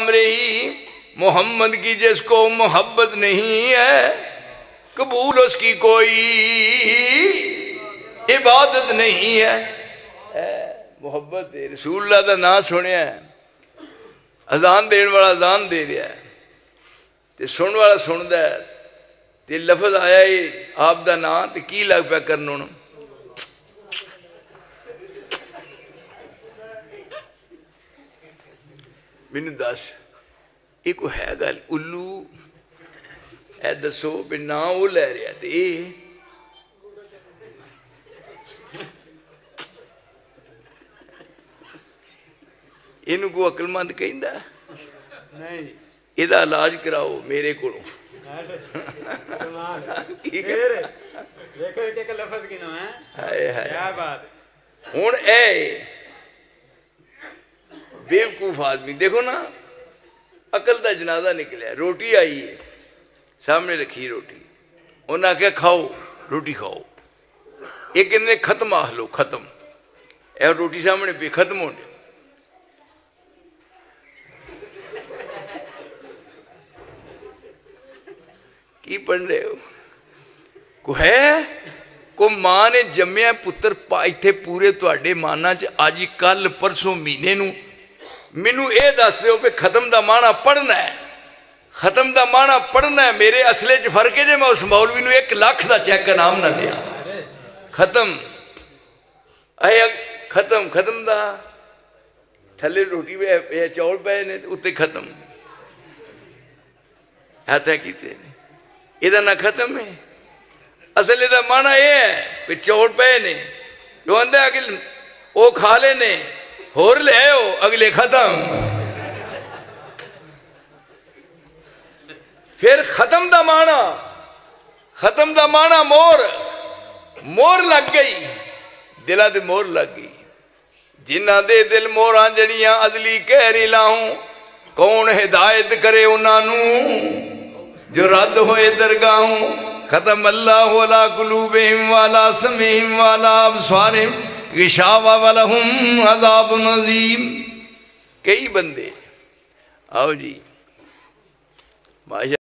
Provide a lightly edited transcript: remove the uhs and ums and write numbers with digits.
नाम रही मोहम्मद की जिसको मोहब्बत नहीं है, कबूल उसकी कोई इबादत नहीं है। मोहब्बत रसूलुल्लाह का नाम सुनिया, अजान देने वाला अजान दे रहा है, तो सुनने वाला सुनता है, तो लफज आया ही आप दा नाम, तो की लग पाया करन हुण? मैनू दस, ये कोई है गल? उल्लू ए दसो भी ना वो लै रहा, तो ये इनू को अकलमंद कहंदा नहीं? इहदा इलाज कराओ मेरे को। हुण ए बेवकूफ आदमी देखो ना, अकल का जनाजा निकलिया, रोटी आई है सामने रखी, रोटी उन्हें आख्या खाओ, रोटी खाओ, ये कहते खत्म आख लो, खत्म। ए रोटी सामने पी, खत्म हो गया। की पढ़ रहे हो? को है को मां ने जम्मिया पुत्र इत्थे पूरे तुहाडे माना च अज कल परसों महीने नूं मैनू ये दस दो कि खत्म का माना पढ़ना है, खत्म का माना पढ़ना है। मेरे असले च फर्क है जे मैं उस मौलवी नूं 1 लाख का चैक इनाम ना दिया। खत्म अरे खत्म, खत्म का थले रोटी पे चौल पे ने, उत्ते खत्म है तय किते ने, इहदा ना खत्म है। असल इहदा माना यह है कि चौल पे ने, जो आंदा अगे वो खा लेने, होर ले आओ, अगले खत्म। फिर खत्म दा माना, खत्म दा माना मोर, मोर लग गई दिला ते, मोर लग गई। जिन्हां दे दिल मोरां जड़ियां अदली कहरी लाऊं, कौन हिदायत करे उन्होंने जो रद्द होए दरगाहों। खत्म अल्लाहु अला कुलूबिहिम वाला समीहिम वाला अबसारिहिम गिशावा वलहुम अज़ाबुन अज़ीम। कई बंदे आओ जी माशा